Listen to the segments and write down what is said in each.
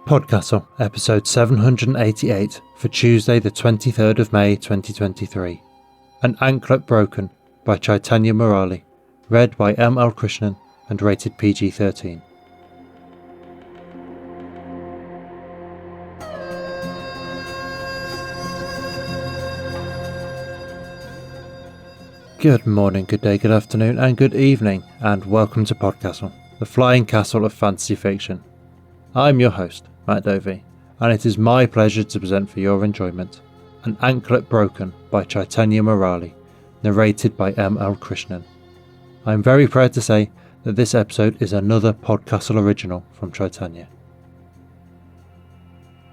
PodCastle, episode 788 for Tuesday the 23rd of May 2023. An Anklet Broken by Chaitanya Murali, read by M.L. Krishnan and rated PG-13. Good morning, good day, good afternoon and good evening, and welcome to PodCastle, the flying castle of fantasy fiction. I'm your host, Matt Dovey, and it is my pleasure to present for your enjoyment An Anklet Broken by Chaitanya Murali, narrated by M.L. Krishnan. I am very proud to say that this episode is another PodCastle original from Chaitanya.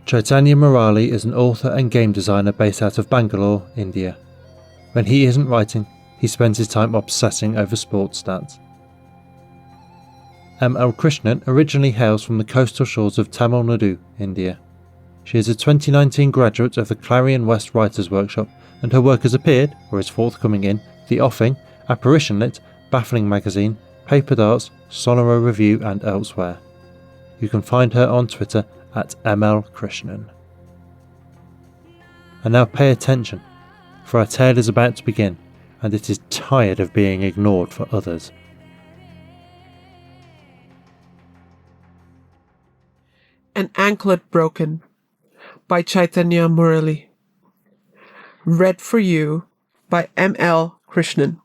Chaitanya Murali is an author and game designer based out of Bangalore, India. When he isn't writing, he spends his time obsessing over sports stats. M.L. Krishnan originally hails from the coastal shores of Tamil Nadu, India. She is a 2019 graduate of the Clarion West Writers' Workshop, and her work has appeared, or is forthcoming in, The Offing, Apparition Lit, Baffling Magazine, Paper Darts, Sonoro Review and elsewhere. You can find her on Twitter at M.L. Krishnan. And now pay attention, for our tale is about to begin, and it is tired of being ignored for others. An Anklet Broken by Chaitanya Murali. Read for you by M.L. Krishnan.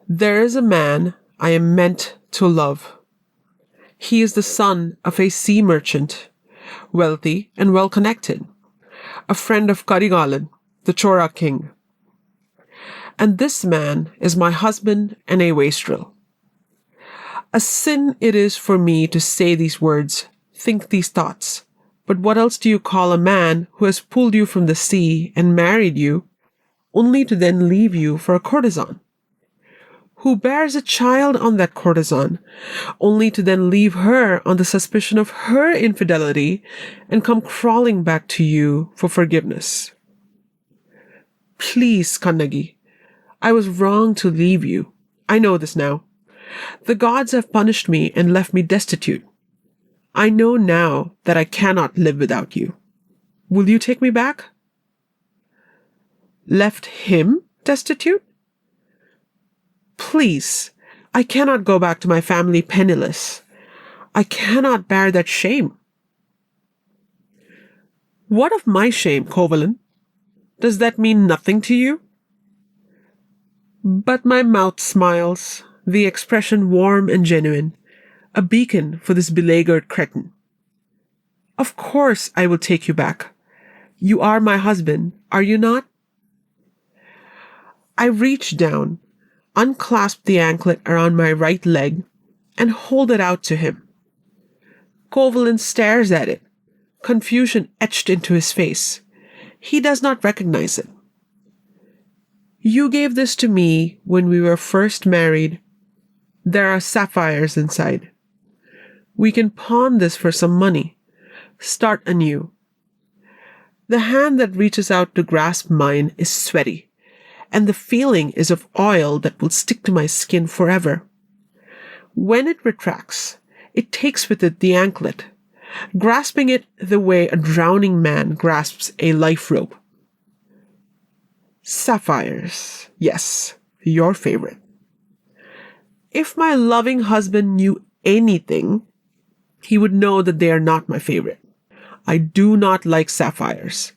There is a man I am meant to love. He is the son of a sea merchant, wealthy and well-connected, a friend of Karigalan, the Chora king. And this man is my husband and a wastrel. A sin it is for me to say these words, think these thoughts. But what else do you call a man who has pulled you from the sea and married you, only to then leave you for a courtesan? Who bears a child on that courtesan, only to then leave her on the suspicion of her infidelity and come crawling back to you for forgiveness? Please, Kannagi, I was wrong to leave you. I know this now. The gods have punished me and left me destitute. I know now that I cannot live without you. Will you take me back? Left him destitute? Please, I cannot go back to my family penniless. I cannot bear that shame. What of my shame, Kovalan? Does that mean nothing to you? But my mouth smiles, the expression warm and genuine, a beacon for this beleaguered cretin. Of course I will take you back. You are my husband, are you not? I reach down, unclasp the anklet around my right leg, and hold it out to him. Kovalan stares at it, confusion etched into his face. He does not recognize it. You gave this to me when we were first married. There are sapphires inside. We can pawn this for some money. Start anew. The hand that reaches out to grasp mine is sweaty, and the feeling is of oil that will stick to my skin forever. When it retracts, it takes with it the anklet, grasping it the way a drowning man grasps a life rope. Sapphires, yes, your favorite. If my loving husband knew anything, he would know that they are not my favorite. I do not like sapphires.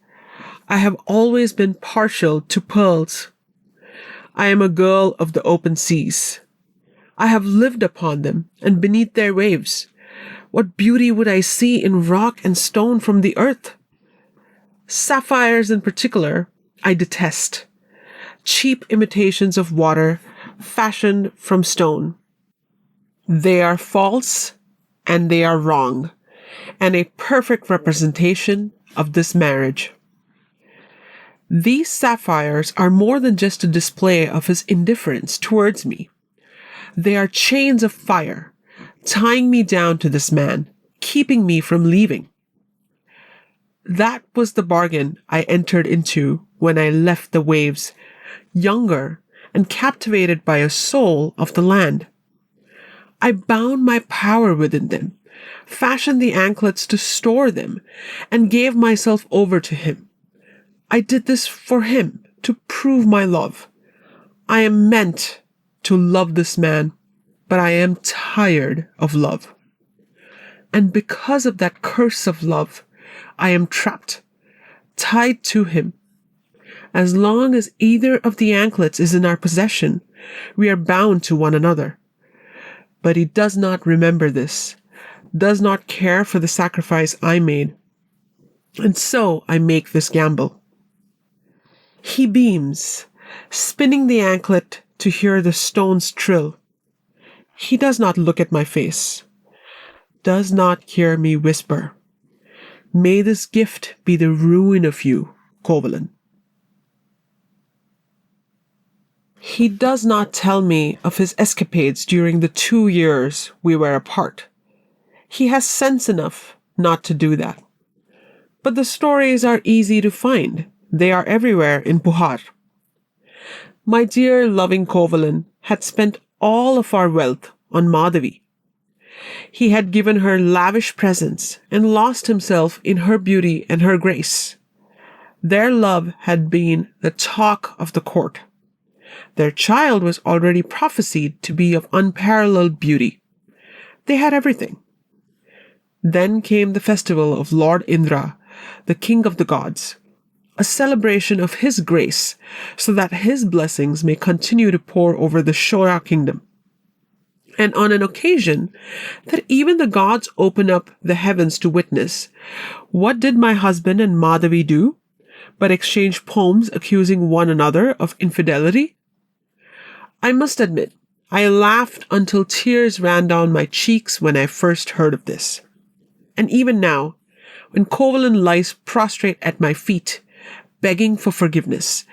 I have always been partial to pearls. I am a girl of the open seas. I have lived upon them and beneath their waves. What beauty would I see in rock and stone from the earth? Sapphires in particular, I detest. Cheap imitations of water fashioned from stone. They are false and they are wrong, and a perfect representation of this marriage. These sapphires are more than just a display of his indifference towards me. They are chains of fire, tying me down to this man, keeping me from leaving. That was the bargain I entered into when I left the waves, younger and captivated by a soul of the land. I bound my power within them, fashioned the anklets to store them, and gave myself over to him. I did this for him, to prove my love. I am meant to love this man, but I am tired of love. And because of that curse of love, I am trapped, tied to him. As long as either of the anklets is in our possession, we are bound to one another. But he does not remember this, does not care for the sacrifice I made. And so I make this gamble. He beams, spinning the anklet to hear the stones trill. He does not look at my face, does not hear me whisper, "May this gift be the ruin of you, Covalin." He does not tell me of his escapades during the 2 years we were apart. He has sense enough not to do that. But the stories are easy to find. They are everywhere in Puhar. My dear loving Covalin had spent all of our wealth on Madhavi. He had given her lavish presents and lost himself in her beauty and her grace. Their love had been the talk of the court. Their child was already prophesied to be of unparalleled beauty. They had everything. Then came the festival of Lord Indra, the king of the gods, a celebration of his grace so that his blessings may continue to pour over the Shora kingdom. And on an occasion that even the gods open up the heavens to witness, what did my husband and Madhavi do but exchange poems accusing one another of infidelity? I must admit, I laughed until tears ran down my cheeks when I first heard of this. And even now, when Covalin lies prostrate at my feet, begging for forgiveness,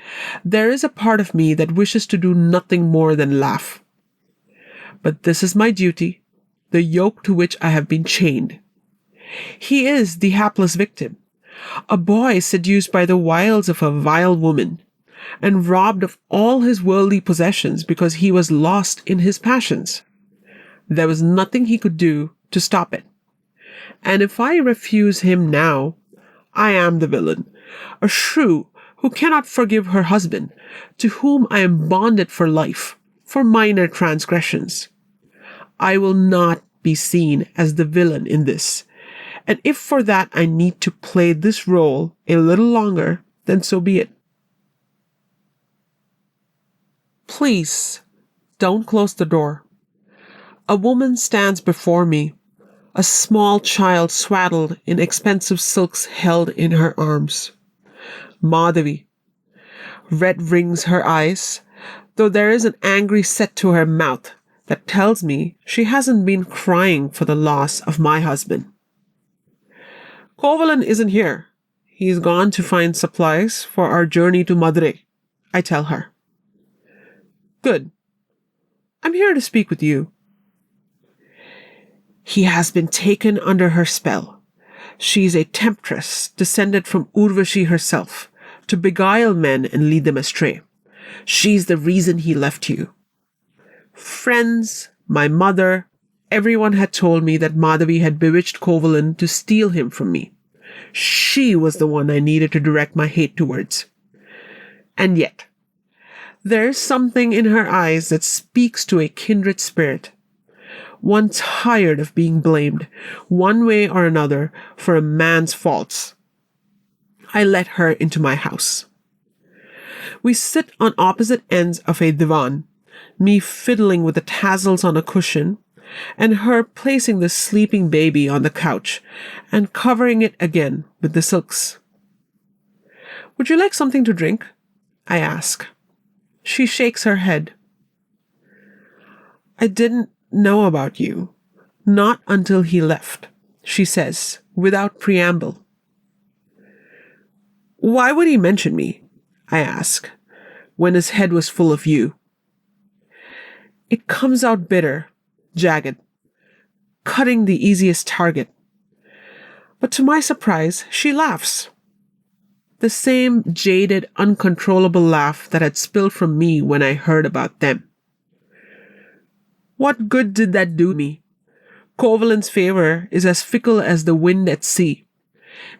there is a part of me that wishes to do nothing more than laugh. But this is my duty, the yoke to which I have been chained. He is the hapless victim, a boy seduced by the wiles of a vile woman, and robbed of all his worldly possessions because he was lost in his passions. There was nothing he could do to stop it. And if I refuse him now, I am the villain, a shrew who cannot forgive her husband, to whom I am bonded for life, for minor transgressions. I will not be seen as the villain in this, and if for that I need to play this role a little longer, then so be it. Please, don't close the door. A woman stands before me, a small child swaddled in expensive silks held in her arms. Madhavi. Red rings her eyes, though there is an angry set to her mouth that tells me she hasn't been crying for the loss of my husband. Covalin isn't here. He's gone to find supplies for our journey to Madurai, I tell her. Good. I'm here to speak with you. He has been taken under her spell. She's a temptress descended from Urvashi herself, to beguile men and lead them astray. She's the reason he left you. Friends, my mother, everyone had told me that Madhavi had bewitched Covalin to steal him from me. She was the one I needed to direct my hate towards. And yet, there's something in her eyes that speaks to a kindred spirit. One tired of being blamed, one way or another, for a man's faults. I let her into my house. We sit on opposite ends of a divan, me fiddling with the tassels on a cushion, and her placing the sleeping baby on the couch and covering it again with the silks. Would you like something to drink? I ask. She shakes her head. I didn't know about you. Not until he left, she says, without preamble. Why would he mention me? I ask, when his head was full of you. It comes out bitter, jagged, cutting the easiest target. But to my surprise, she laughs. The same jaded, uncontrollable laugh that had spilled from me when I heard about them. What good did that do me? Covalent's favor is as fickle as the wind at sea.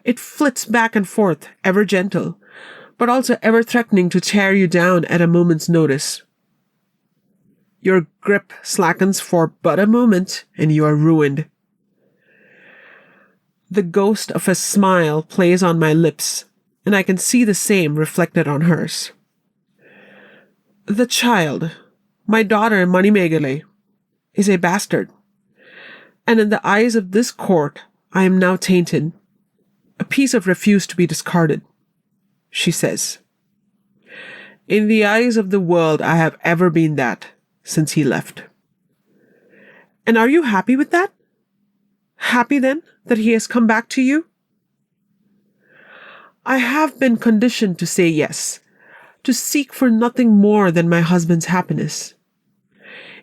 It flits back and forth, ever gentle, but also ever threatening to tear you down at a moment's notice. Your grip slackens for but a moment, and you are ruined. The ghost of a smile plays on my lips, and I can see the same reflected on hers. The child, my daughter Manimegale, is a bastard, and in the eyes of this court, I am now tainted, a piece of refuse to be discarded, she says. In the eyes of the world, I have ever been that since he left. And are you happy with that? Happy then that he has come back to you? I have been conditioned to say yes, to seek for nothing more than my husband's happiness.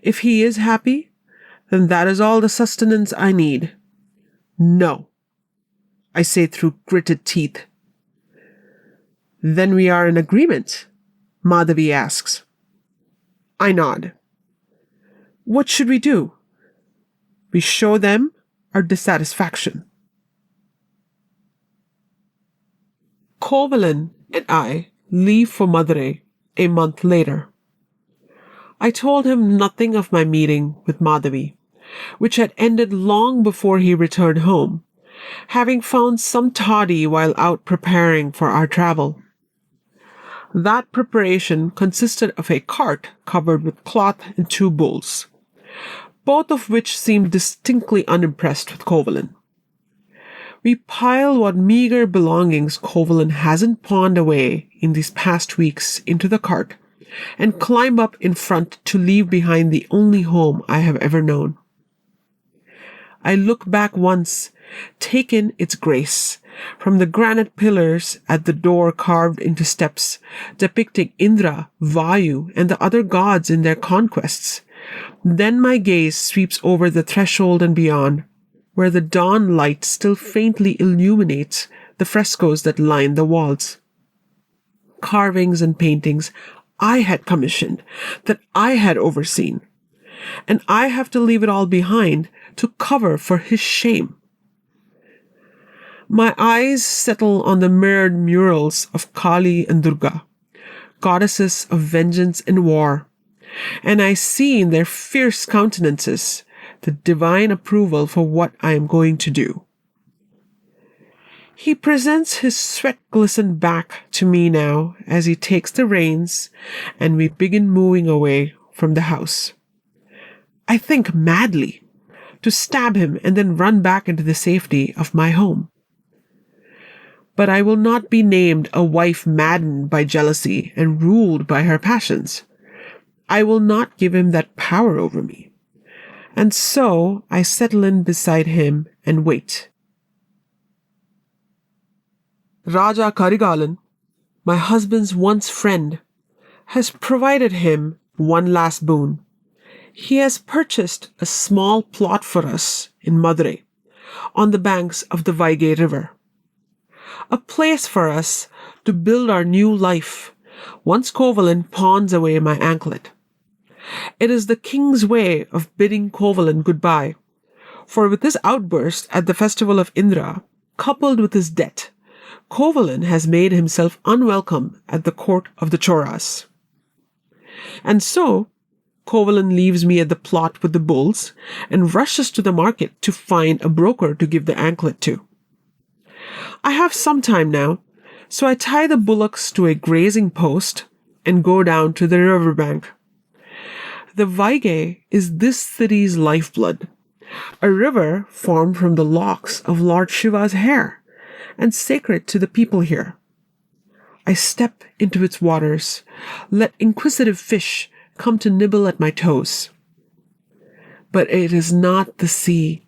If he is happy, then that is all the sustenance I need. No, I say through gritted teeth. Then we are in agreement, Madhavi asks. I nod. What should we do? We show them our dissatisfaction. Kovalan and I leave for Madurai a month later. I told him nothing of my meeting with Madhavi, which had ended long before he returned home, having found some toddy while out preparing for our travel. That preparation consisted of a cart covered with cloth and 2 bulls, both of which seemed distinctly unimpressed with Kovalan. We pile what meager belongings Kovalan hasn't pawned away in these past weeks into the cart and climb up in front to leave behind the only home I have ever known. I look back once, take in its grace, from the granite pillars at the door carved into steps, depicting Indra, Vayu, and the other gods in their conquests. Then my gaze sweeps over the threshold and beyond, where the dawn light still faintly illuminates the frescoes that line the walls. Carvings and paintings I had commissioned, that I had overseen, and I have to leave it all behind to cover for his shame. My eyes settle on the mirrored murals of Kali and Durga, goddesses of vengeance and war, and I see in their fierce countenances the divine approval for what I am going to do. He presents his sweat-glistened back to me now as he takes the reins, and we begin moving away from the house. I think madly to stab him and then run back into the safety of my home. But I will not be named a wife maddened by jealousy and ruled by her passions. I will not give him that power over me. And so I settle in beside him and wait. Raja Karigalan, my husband's once friend, has provided him one last boon. He has purchased a small plot for us in Madurai, on the banks of the Vaigai River. A place for us to build our new life once Kovalan pawns away my anklet. It is the king's way of bidding Kovalan goodbye, for with this outburst at the festival of Indra, coupled with his debt, Kovalan has made himself unwelcome at the court of the Choras. And so, Kovalan leaves me at the plot with the bulls and rushes to the market to find a broker to give the anklet to. I have some time now, so I tie the bullocks to a grazing post and go down to the riverbank. The Vaigai is this city's lifeblood, a river formed from the locks of Lord Shiva's hair and sacred to the people here. I step into its waters, let inquisitive fish come to nibble at my toes. But it is not the sea,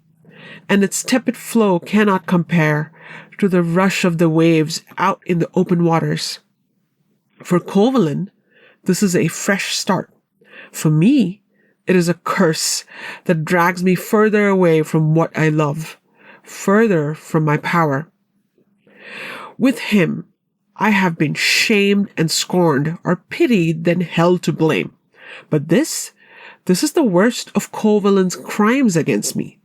and its tepid flow cannot compare to the rush of the waves out in the open waters. For Kovalan, this is a fresh start. For me, it is a curse that drags me further away from what I love, further from my power. With him, I have been shamed and scorned, or pitied, then held to blame. But this is the worst of Kovalan's crimes against me.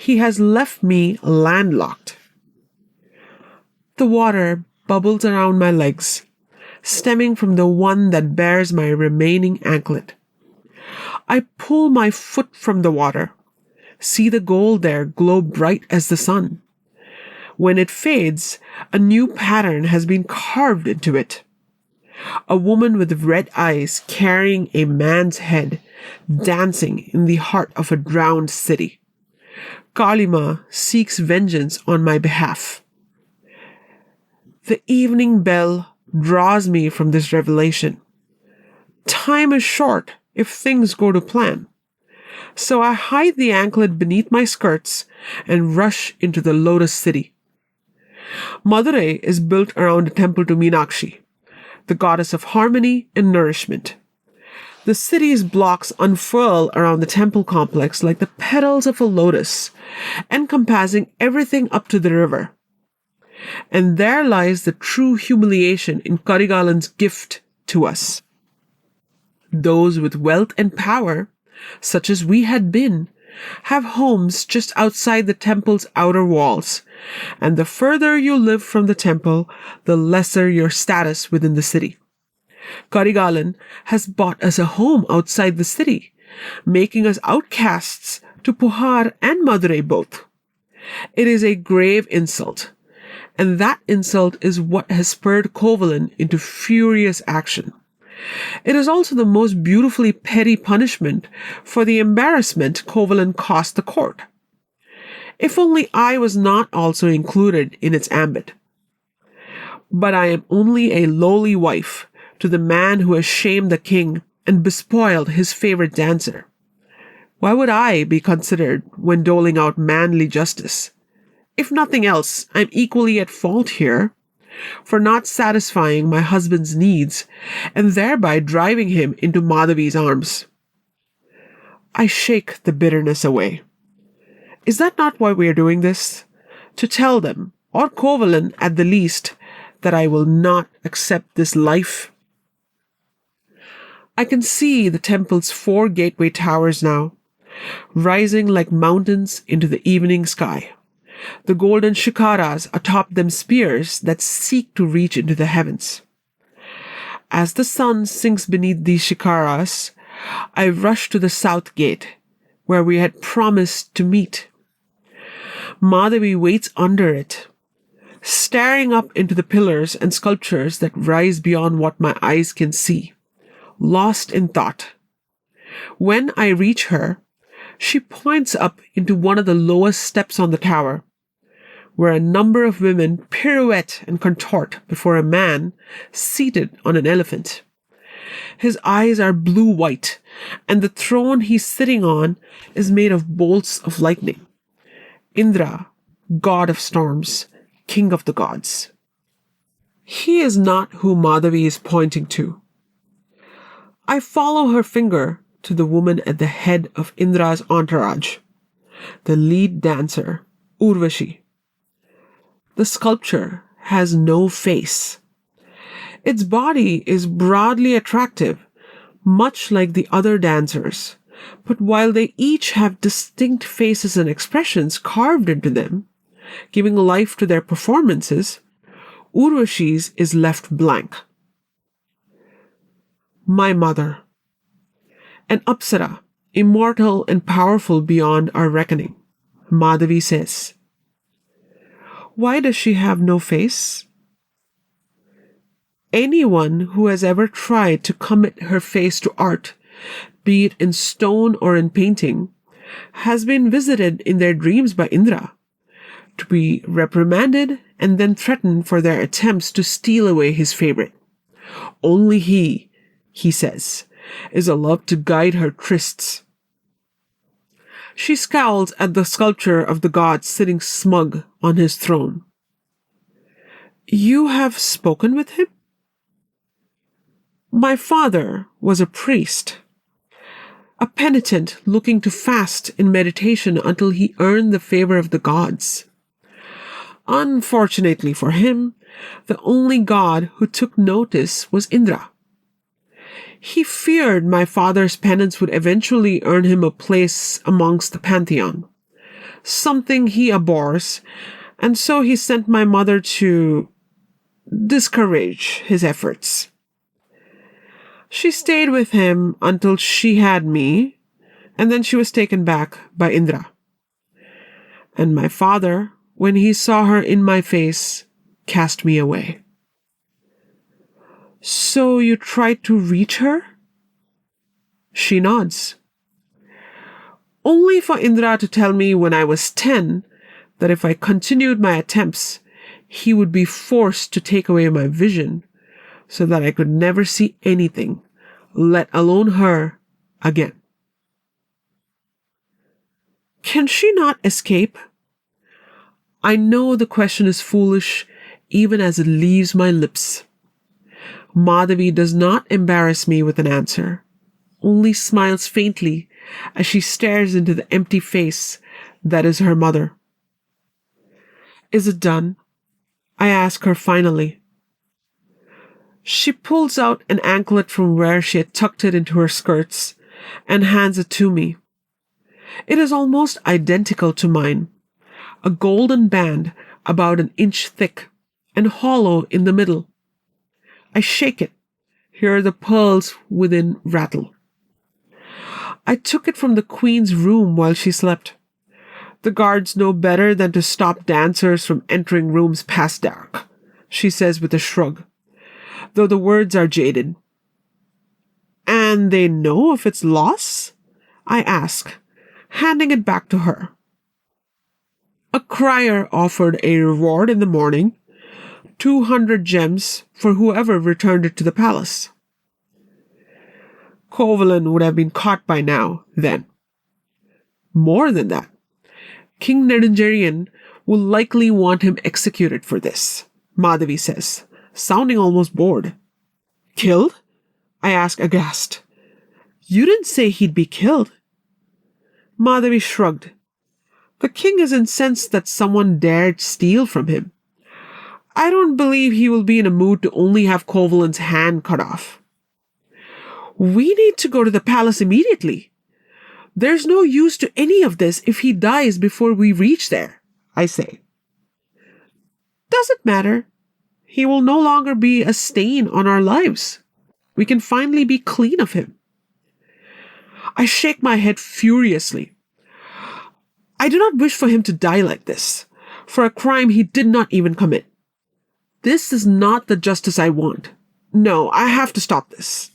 he has left me landlocked. The water bubbles around my legs, stemming from the one that bears my remaining anklet. I pull my foot from the water, see the gold there glow bright as the sun. When it fades, a new pattern has been carved into it. A woman with red eyes carrying a man's head, dancing in the heart of a drowned city. Kalima seeks vengeance on my behalf. The evening bell draws me from this revelation. Time is short if things go to plan. So I hide the anklet beneath my skirts and rush into the Lotus City. Madurai is built around a temple to Meenakshi, the goddess of harmony and nourishment. The city's blocks unfurl around the temple complex like the petals of a lotus, encompassing everything up to the river. And there lies the true humiliation in Karigalan's gift to us. Those with wealth and power, such as we had been, have homes just outside the temple's outer walls, and the further you live from the temple, the lesser your status within the city. Karigalan has bought us a home outside the city, making us outcasts to Puhar and Madurai both. It is a grave insult, and that insult is what has spurred Kovalan into furious action. It is also the most beautifully petty punishment for the embarrassment Kovalan cost the court. If only I was not also included in its ambit. But I am only a lowly wife to the man who has shamed the king and bespoiled his favorite dancer. Why would I be considered when doling out manly justice? If nothing else, I'm equally at fault here for not satisfying my husband's needs and thereby driving him into Madhavi's arms. I shake the bitterness away. Is that not why we are doing this? To tell them, or Kovalan at the least, that I will not accept this life? I can see the temple's 4 gateway towers now, rising like mountains into the evening sky. The golden shikaras atop them spears that seek to reach into the heavens. As the sun sinks beneath these shikaras, I rush to the south gate, where we had promised to meet. Madhavi waits under it, staring up into the pillars and sculptures that rise beyond what my eyes can see, lost in thought. When I reach her, she points up into one of the lowest steps on the tower, where a number of women pirouette and contort before a man seated on an elephant. His eyes are blue-white, and the throne he's sitting on is made of bolts of lightning. Indra, god of storms, king of the gods. He is not who Madhavi is pointing to. I follow her finger to the woman at the head of Indra's entourage, the lead dancer, Urvashi. The sculpture has no face. Its body is broadly attractive, much like the other dancers, but while they each have distinct faces and expressions carved into them, giving life to their performances, Urvashi's is left blank. My mother. An Apsara, immortal and powerful beyond our reckoning, Madhavi says. Why does she have no face? Anyone who has ever tried to commit her face to art, be it in stone or in painting, has been visited in their dreams by Indra, to be reprimanded and then threatened for their attempts to steal away his favorite. Only he says, is allowed to guide her trysts. She scowls at the sculpture of the god sitting smug on his throne. You have spoken with him? My father was a priest, a penitent looking to fast in meditation until he earned the favor of the gods. Unfortunately for him, the only god who took notice was Indra. He feared my father's penance would eventually earn him a place amongst the pantheon, something he abhors, and so he sent my mother to discourage his efforts. She stayed with him until she had me, and then she was taken back by Indra. And my father, when he saw her in my face, cast me away. So you tried to reach her? She nods. Only for Indra to tell me when I was 10 that if I continued my attempts, he would be forced to take away my vision so that I could never see anything, let alone her, again. Can she not escape? I know the question is foolish even as it leaves my lips. Madhavi does not embarrass me with an answer, only smiles faintly as she stares into the empty face that is her mother. Is it done? I ask her finally. She pulls out an anklet from where she had tucked it into her skirts and hands it to me. It is almost identical to mine, a golden band about an inch thick and hollow in the middle. I shake it, hear the pearls within rattle. I took it from the queen's room while she slept. The guards know better than to stop dancers from entering rooms past dark, she says with a shrug, though the words are jaded. And they know of its loss? I ask, handing it back to her. A crier offered a reward in the morning, 200 gems for whoever returned it to the palace. Kovalan would have been caught by now, then. More than that, King Nedunjarian will likely want him executed for this, Madhavi says, sounding almost bored. Killed? I ask aghast. You didn't say he'd be killed. Madhavi shrugged. The king is incensed that someone dared steal from him. I don't believe he will be in a mood to only have Kovalan's hand cut off. We need to go to the palace immediately. There's no use to any of this if he dies before we reach there, I say. Doesn't matter. He will no longer be a stain on our lives. We can finally be clean of him. I shake my head furiously. I do not wish for him to die like this, for a crime he did not even commit. This is not the justice I want. No, I have to stop this.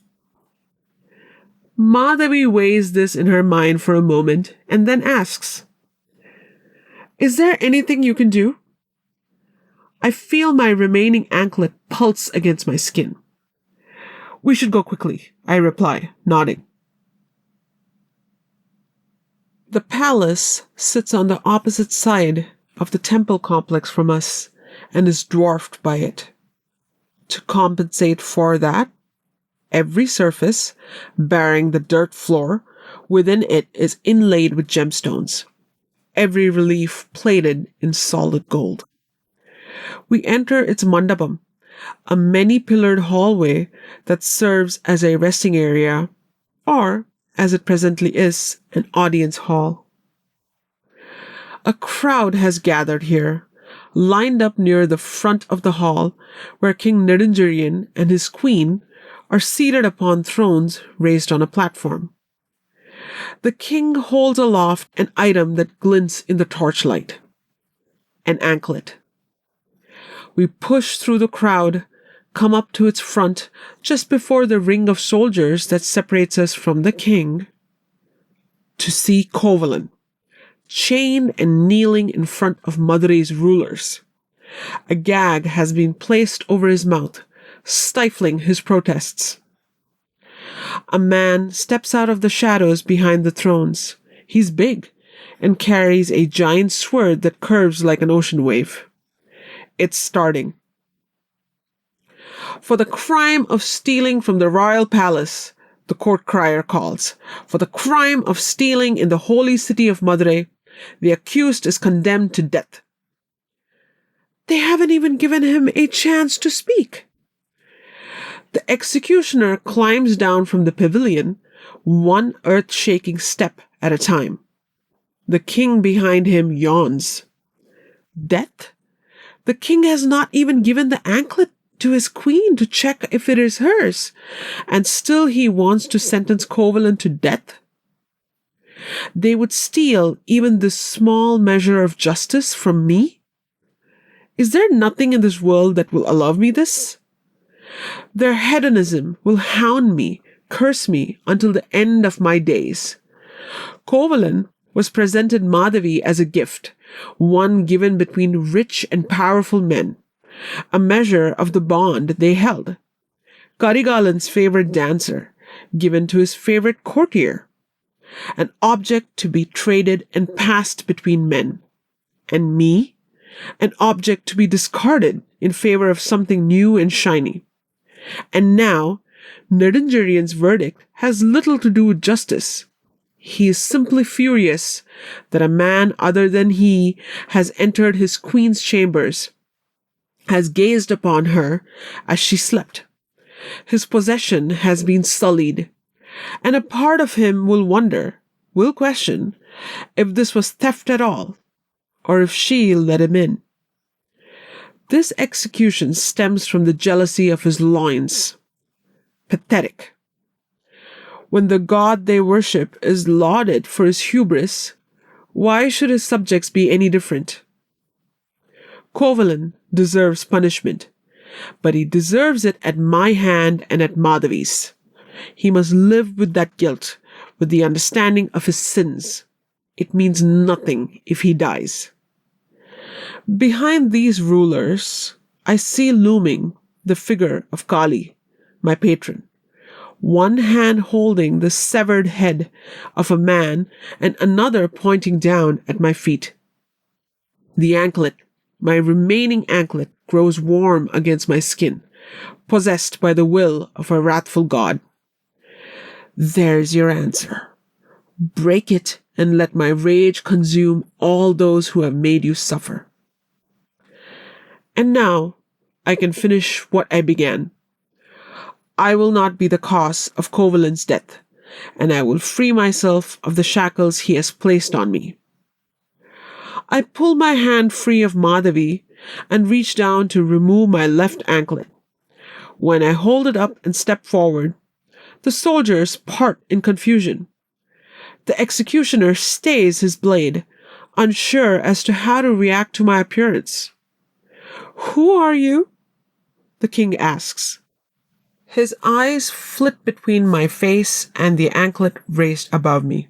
Madhavi weighs this in her mind for a moment and then asks, Is there anything you can do? I feel my remaining anklet pulse against my skin. We should go quickly, I reply, nodding. The palace sits on the opposite side of the temple complex from us and is dwarfed by it. To compensate for that, every surface, bearing the dirt floor, within it is inlaid with gemstones, every relief plated in solid gold. We enter its mandapam, a many-pillared hallway that serves as a resting area, or, as it presently is, an audience hall. A crowd has gathered here, lined up near the front of the hall, where King Nedunjarian and his queen are seated upon thrones raised on a platform. The king holds aloft an item that glints in the torchlight. An anklet. We push through the crowd, come up to its front just before the ring of soldiers that separates us from the king, to see Kovalan, chained and kneeling in front of Madurai's rulers. A gag has been placed over his mouth, stifling his protests. A man steps out of the shadows behind the thrones. He's big and carries a giant sword that curves like an ocean wave. It's starting. For the crime of stealing from the royal palace, the court crier calls. For the crime of stealing in the holy city of Madurai, the accused is condemned to death. They haven't even given him a chance to speak. The executioner climbs down from the pavilion, one earth-shaking step at a time. The king behind him yawns. Death? The king has not even given the anklet to his queen to check if it is hers, and still he wants to sentence Covalent to death? They would steal even this small measure of justice from me? Is there nothing in this world that will allow me this? Their hedonism will hound me, curse me until the end of my days. Covalent was presented Madhavi as a gift, one given between rich and powerful men, a measure of the bond they held. Karigalan's favorite dancer, given to his favorite courtier, an object to be traded and passed between men. And me, an object to be discarded in favor of something new and shiny. And now, Nedanjarian's verdict has little to do with justice. He is simply furious that a man other than he has entered his queen's chambers, has gazed upon her as she slept. His possession has been sullied, and a part of him will wonder, will question, if this was theft at all, or if she let him in. This execution stems from the jealousy of his loins. Pathetic. When the god they worship is lauded for his hubris, why should his subjects be any different? Covalent deserves punishment, but he deserves it at my hand and at Madhavi's. He must live with that guilt, with the understanding of his sins. It means nothing if he dies. Behind these rulers, I see looming the figure of Kali, my patron, one hand holding the severed head of a man and another pointing down at my feet. The anklet, my remaining anklet, grows warm against my skin, possessed by the will of a wrathful god. There's your answer. Break it and let my rage consume all those who have made you suffer. And now I can finish what I began. I will not be the cause of Covalent's death, and I will free myself of the shackles he has placed on me. I pull my hand free of Madhavi and reach down to remove my left anklet. When I hold it up and step forward, the soldiers part in confusion. The executioner stays his blade, unsure as to how to react to my appearance. "Who are you?" the king asks. His eyes flit between my face and the anklet raised above me.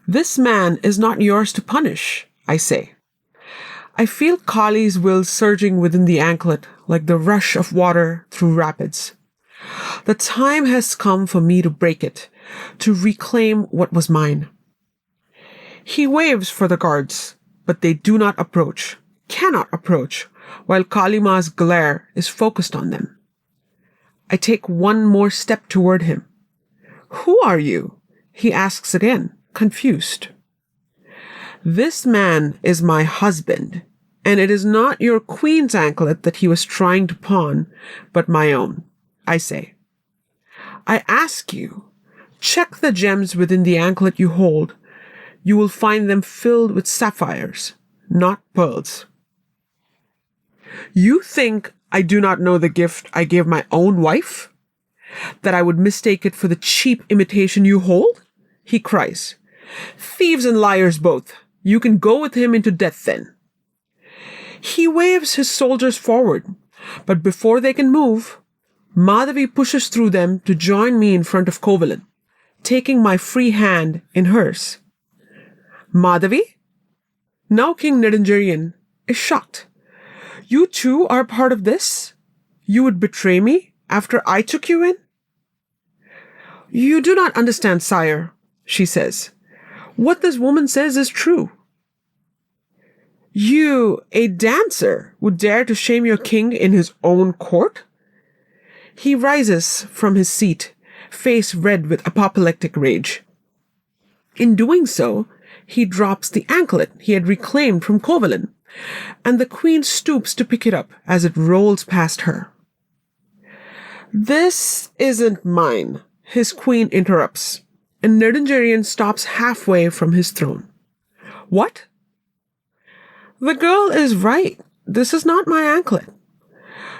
"This man is not yours to punish," I say. I feel Kali's will surging within the anklet like the rush of water through rapids. The time has come for me to break it, to reclaim what was mine. He waves for the guards, but they do not approach, cannot approach, while Kalima's glare is focused on them. I take one more step toward him. "Who are you?" he asks again, confused. "This man is my husband, and it is not your queen's anklet that he was trying to pawn, but my own," I say. "I ask you, check the gems within the anklet you hold. You will find them filled with sapphires, not pearls." "You think I do not know the gift I gave my own wife? That I would mistake it for the cheap imitation you hold?" he cries. "Thieves and liars both. You can go with him into death then." He waves his soldiers forward, but before they can move, Madhavi pushes through them to join me in front of Covalent, taking my free hand in hers. "Madhavi?" Now King Nedanjarian is shocked. "You too are part of this? You would betray me after I took you in?" "You do not understand, sire," she says. "What this woman says is true." "You, a dancer, would dare to shame your king in his own court?" He rises from his seat, face red with apoplectic rage. In doing so, he drops the anklet he had reclaimed from Covalent, and the queen stoops to pick it up as it rolls past her. "This isn't mine," his queen interrupts, and Nerdingerian stops halfway from his throne. What? The girl is right. This is not my anklet.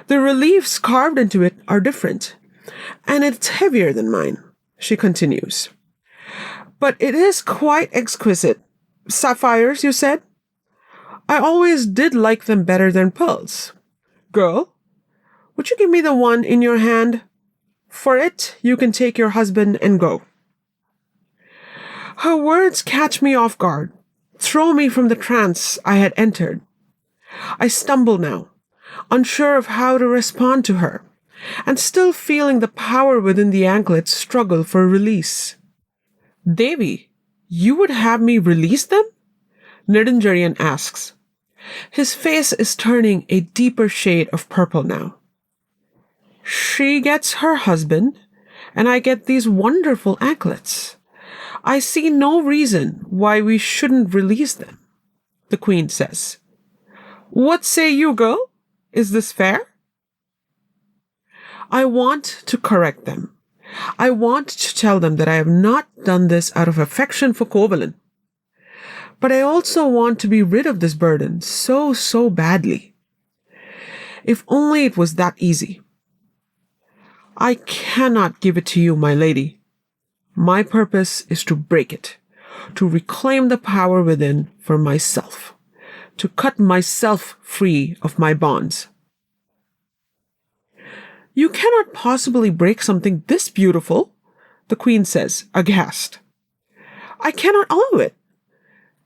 The reliefs carved into it are different, and it's heavier than mine, she continues. But it is quite exquisite. Sapphires, you said? I always did like them better than pearls. Girl, would you give me the one in your hand? For it, you can take your husband and go. Her words catch me off guard, throw me from the trance I had entered. I stumble now, unsure of how to respond to her, and still feeling the power within the anklet struggle for release. Davy, you would have me release them? Nerdingerian asks. His face is turning a deeper shade of purple now. She gets her husband, and I get these wonderful anklets. I see no reason why we shouldn't release them, the queen says. What say you, girl? Is this fair? I want to correct them. I want to tell them that I have not done this out of affection for Covalin. But I also want to be rid of this burden so badly. If only it was that easy. I cannot give it to you, my lady. My purpose is to break it, to reclaim the power within for myself, to cut myself free of my bonds. You cannot possibly break something this beautiful, the queen says, aghast. I cannot allow it.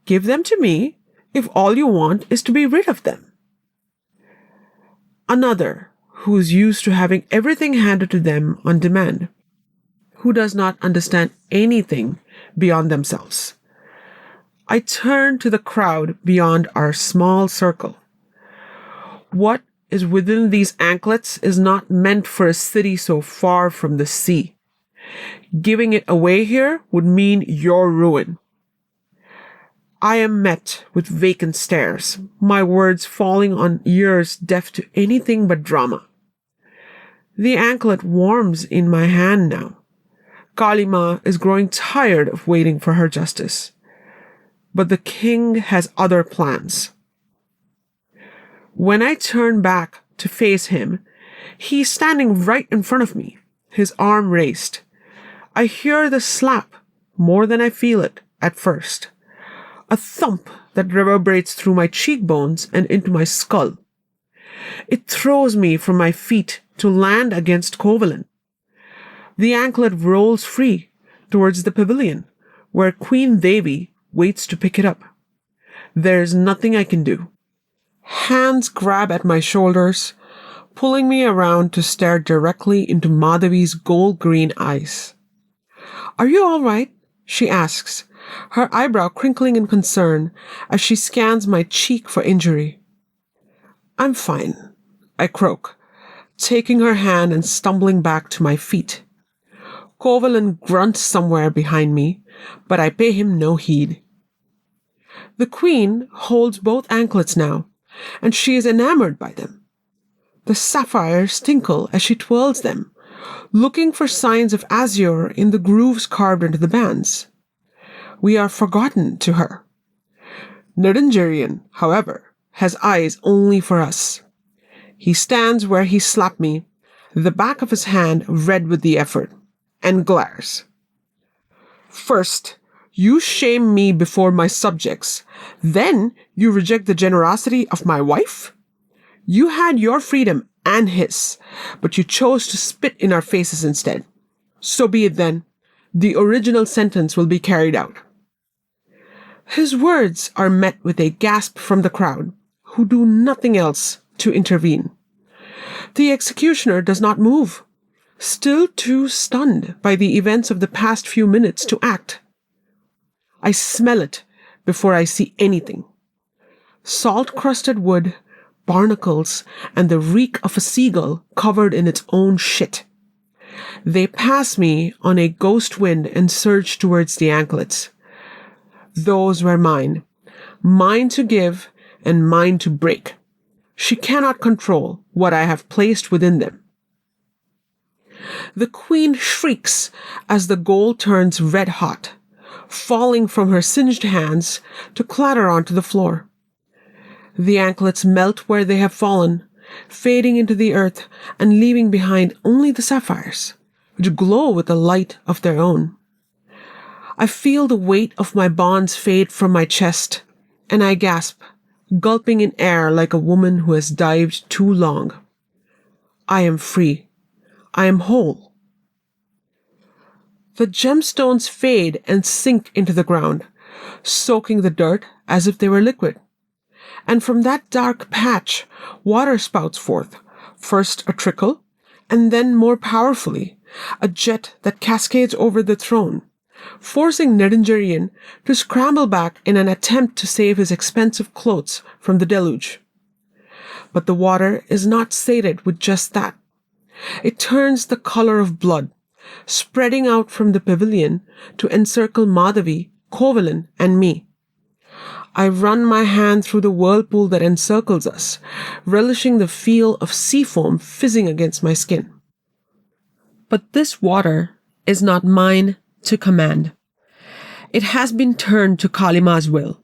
Give them to me if all you want is to be rid of them. Another, who is used to having everything handed to them on demand, who does not understand anything beyond themselves. I turn to the crowd beyond our small circle. What is within these anklets is not meant for a city so far from the sea. Giving it away here would mean your ruin. I am met with vacant stares, my words falling on ears deaf to anything but drama. The anklet warms in my hand now. Kalima is growing tired of waiting for her justice. But the king has other plans. When I turn back to face him, he's standing right in front of me, his arm raised. I hear the slap more than I feel it at first. A thump that reverberates through my cheekbones and into my skull. It throws me from my feet to land against Covalin. The anklet rolls free towards the pavilion, where Queen Dovey waits to pick it up. There's nothing I can do. Hands grab at my shoulders, pulling me around to stare directly into Madhavi's gold-green eyes. Are you all right? She asks, her eyebrow crinkling in concern as she scans my cheek for injury. I'm fine, I croak, taking her hand and stumbling back to my feet. Covalin grunts somewhere behind me, but I pay him no heed. The queen holds both anklets now, and she is enamored by them. The sapphires tinkle as she twirls them, looking for signs of azure in the grooves carved into the bands. We are forgotten to her. Nerdingerian, however, has eyes only for us. He stands where he slapped me, the back of his hand red with the effort, and glares. First, you shame me before my subjects. Then you reject the generosity of my wife? You had your freedom and his, but you chose to spit in our faces instead. So be it then. The original sentence will be carried out. His words are met with a gasp from the crowd, who do nothing else to intervene. The executioner does not move, still too stunned by the events of the past few minutes to act. I smell it before I see anything. Salt-crusted wood, barnacles, and the reek of a seagull covered in its own shit. They pass me on a ghost wind and surge towards the anklets. Those were mine. Mine to give and mine to break. She cannot control what I have placed within them. The queen shrieks as the gold turns red hot, falling from her singed hands to clatter onto the floor. The anklets melt where they have fallen, fading into the earth and leaving behind only the sapphires, which glow with a light of their own. I feel the weight of my bonds fade from my chest, and I gasp, gulping in air like a woman who has dived too long. I am free. I am whole. The gemstones fade and sink into the ground, soaking the dirt as if they were liquid. And from that dark patch, water spouts forth, first a trickle, and then more powerfully, a jet that cascades over the throne, forcing Nedingerian to scramble back in an attempt to save his expensive clothes from the deluge. But the water is not sated with just that. It turns the color of blood, spreading out from the pavilion to encircle Madhavi, Kovalan, and me. I run my hand through the whirlpool that encircles us, relishing the feel of sea foam fizzing against my skin. But this water is not mine to command. It has been turned to Kalima's will,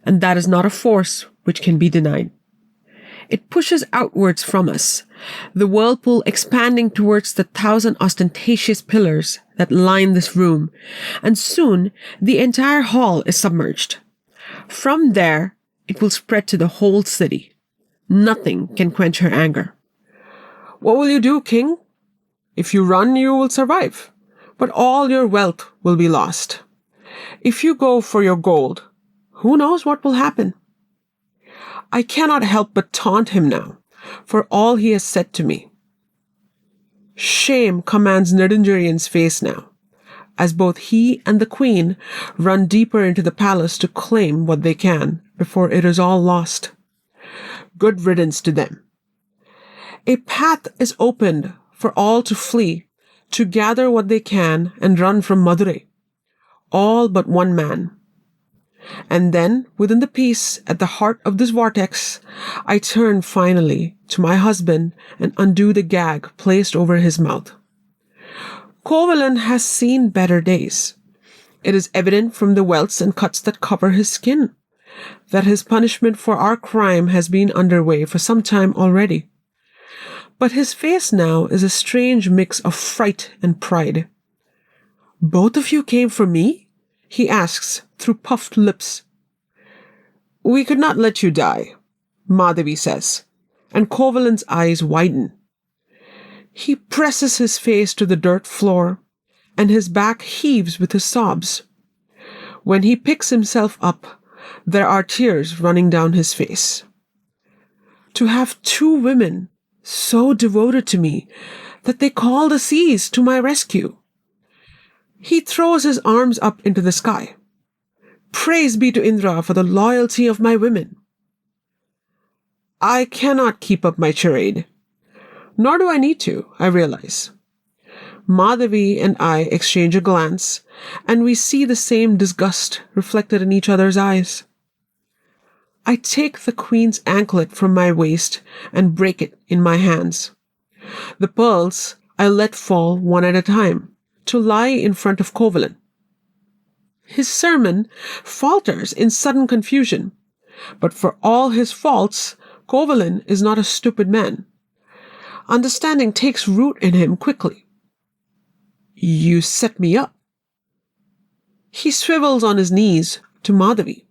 and that is not a force which can be denied. It pushes outwards from us, the whirlpool expanding towards the 1,000 ostentatious pillars that line this room, and soon the entire hall is submerged. From there, it will spread to the whole city. Nothing can quench her anger. What will you do, king? If you run, you will survive, but all your wealth will be lost. If you go for your gold, who knows what will happen? I cannot help but taunt him now, for all he has said to me. Shame commands Nedingerian's face now, as both he and the queen run deeper into the palace to claim what they can before it is all lost. Good riddance to them. A path is opened for all to flee, to gather what they can and run from Madurai. All but one man. And then, within the peace at the heart of this vortex, I turn finally to my husband and undo the gag placed over his mouth. Kovalan has seen better days. It is evident from the welts and cuts that cover his skin that his punishment for our crime has been underway for some time already. But his face now is a strange mix of fright and pride. Both of you came for me? He asks through puffed lips. We could not let you die, Madhavi says, and Kovalan's eyes widen. He presses his face to the dirt floor, and his back heaves with his sobs. When he picks himself up, there are tears running down his face. To have two women so devoted to me that they call the seas to my rescue. He throws his arms up into the sky. Praise be to Indra for the loyalty of my women. I cannot keep up my charade. Nor do I need to, I realize. Madhavi and I exchange a glance, and we see the same disgust reflected in each other's eyes. I take the queen's anklet from my waist and break it in my hands. The pearls I let fall one at a time, to lie in front of Kovalan. His sermon falters in sudden confusion, but for all his faults, Kovalan is not a stupid man. Understanding takes root in him quickly. You set me up. He swivels on his knees to Madhavi.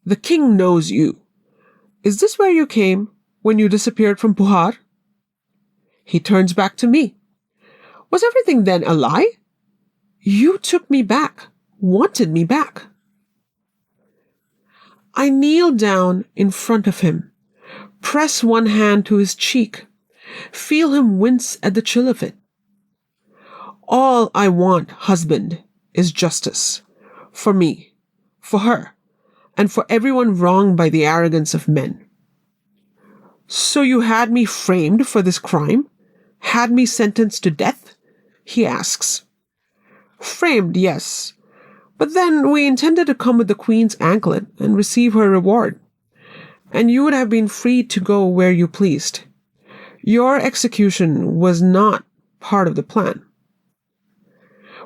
The king knows you. Is this where you came when you disappeared from Puhar? He turns back to me. Was everything then a lie? You took me back, wanted me back. I kneel down in front of him, press one hand to his cheek, feel him wince at the chill of it. All I want, husband, is justice. For me, for her, and for everyone wronged by the arrogance of men. So you had me framed for this crime? Had me sentenced to death? He asks. Framed, yes. But then we intended to come with the queen's anklet and receive her reward. And you would have been free to go where you pleased. Your execution was not part of the plan.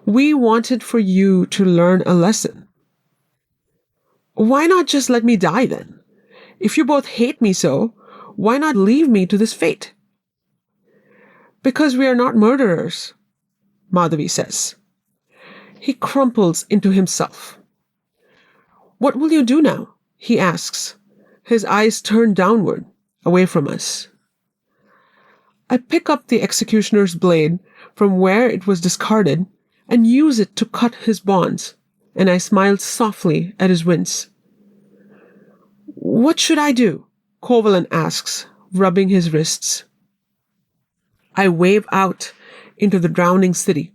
We wanted for you to learn a lesson. Why not just let me die then? If you both hate me so, why not leave me to this fate? Because we are not murderers, Madhavi says. He crumples into himself. What will you do now? He asks, his eyes turned downward, away from us. I pick up the executioner's blade from where it was discarded and use it to cut his bonds, and I smile softly at his wince. What should I do? Kovalan asks, rubbing his wrists. I wave out into the drowning city.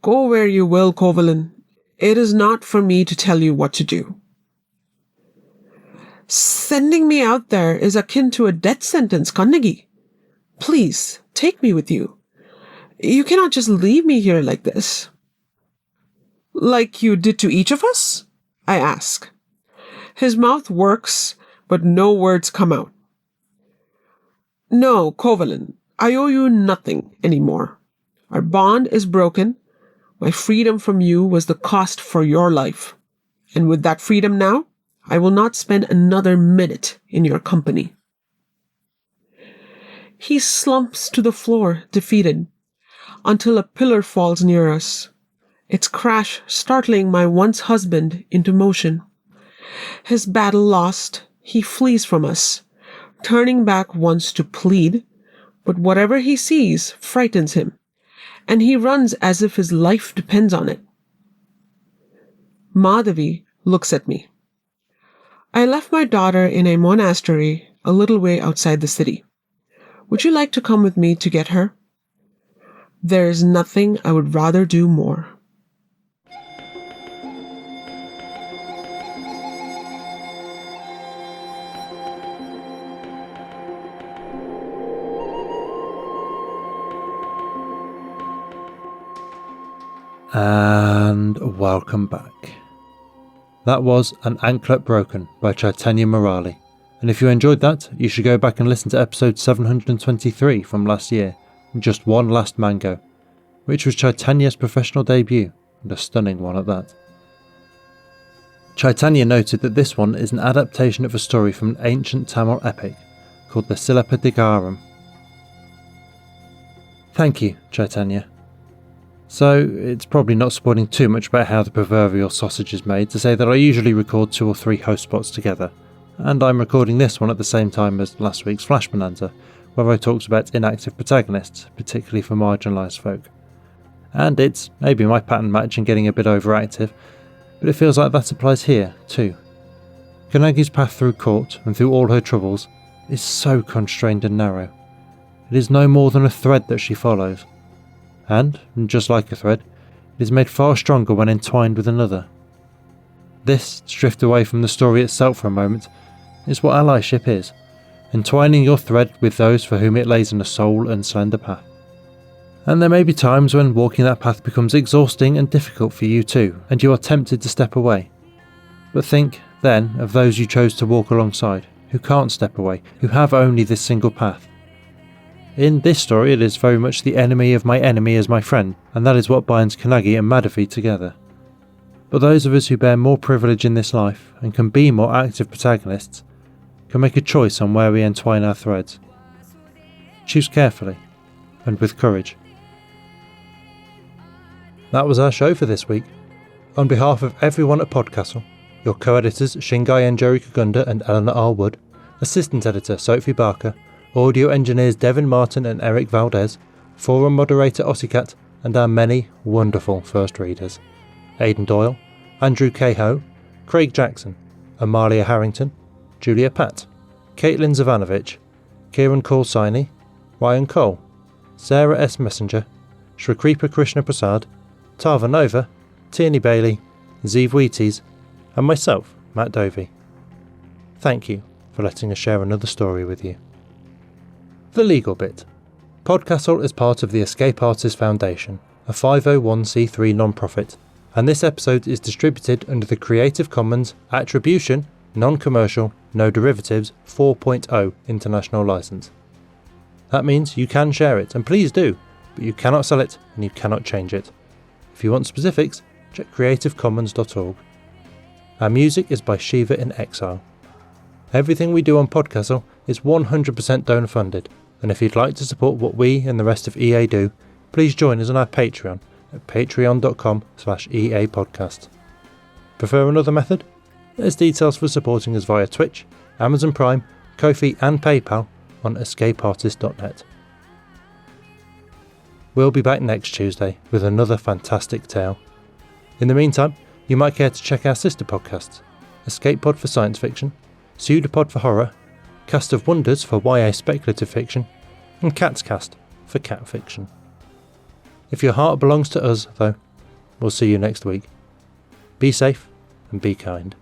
Go where you will, Kovalan. It is not for me to tell you what to do. Sending me out there is akin to a death sentence, Kannagi. Please, take me with you. You cannot just leave me here like this. Like you did to each of us? I ask. His mouth works, but no words come out. No, Kovalan, I owe you nothing anymore. Our bond is broken. My freedom from you was the cost for your life. And with that freedom now, I will not spend another minute in your company. He slumps to the floor, defeated, until a pillar falls near us, its crash startling my once husband into motion. His battle lost, he flees from us, turning back once to plead, but whatever he sees frightens him, and he runs as if his life depends on it. Madhavi looks at me. I left my daughter in a monastery a little way outside the city. Would you like to come with me to get her? There is nothing I would rather do more. And welcome back. That was An Anklet Broken by Chaitanya Murali, and if you enjoyed that, you should go back and listen to episode 723 from last year, Just One Last Mango, which was Chaitanya's professional debut, and a stunning one at that. Chaitanya noted that this one is an adaptation of a story from an ancient Tamil epic called the Silappatikaram. Thank you, Chaitanya. So, it's probably not spoiling too much about how the proverbial sausage is made to say that I usually record 2 or 3 host spots together, and I'm recording this one at the same time as last week's Flash Bonanza, where I talked about inactive protagonists, particularly for marginalised folk. And it's maybe my pattern match in getting a bit overactive, but it feels like that applies here, too. Kannagi's path through court and through all her troubles is so constrained and narrow. It is no more than a thread that she follows. And, just like a thread, it is made far stronger when entwined with another. This, to drift away from the story itself for a moment, is what allyship is, entwining your thread with those for whom it lays in a sole and slender path. And there may be times when walking that path becomes exhausting and difficult for you too, and you are tempted to step away. But think, then, of those you chose to walk alongside, who can't step away, who have only this single path. In this story, it is very much the enemy of my enemy as my friend, and that is what binds Kannagi and Madhavi together. But those of us who bear more privilege in this life, and can be more active protagonists, can make a choice on where we entwine our threads. Choose carefully, and with courage. That was our show for this week. On behalf of everyone at PodCastle, your co-editors Shingai and Jerry Kagunda and Eleanor R. Wood, assistant editor Sophie Barker, audio engineers Devin Martin and Eric Valdez, forum moderator Ossicat, and our many wonderful first readers: Aidan Doyle, Andrew Cahoe, Craig Jackson, Amalia Harrington, Julia Patt, Caitlin Zavanovich, Kieran Kalsaini, Ryan Cole, Sarah S. Messenger, Shrikripa Krishna Prasad, Tava Nova, Tierney Bailey, Zeev Wheaties, and myself, Matt Dovey. Thank you for letting us share another story with you. The legal bit. PodCastle is part of the Escape Artists Foundation, a 501c3 non-profit, and this episode is distributed under the Creative Commons Attribution, Non-Commercial, No Derivatives 4.0 International License. That means you can share it, and please do, but you cannot sell it and you cannot change it. If you want specifics, check creativecommons.org. Our music is by Shiva in Exile. Everything we do on PodCastle is 100% donor funded, and if you'd like to support what we and the rest of EA do, please join us on our Patreon at patreon.com/EApodcast. Prefer another method? There's details for supporting us via Twitch, Amazon Prime, Ko-fi and PayPal on escapeartist.net. We'll be back next Tuesday with another fantastic tale. In the meantime, you might care to check our sister podcasts, Escape Pod for science fiction, Pseudopod for horror, Cast of Wonders for YA speculative fiction, and Cat's Cast for cat fiction. If your heart belongs to us, though, we'll see you next week. Be safe and be kind.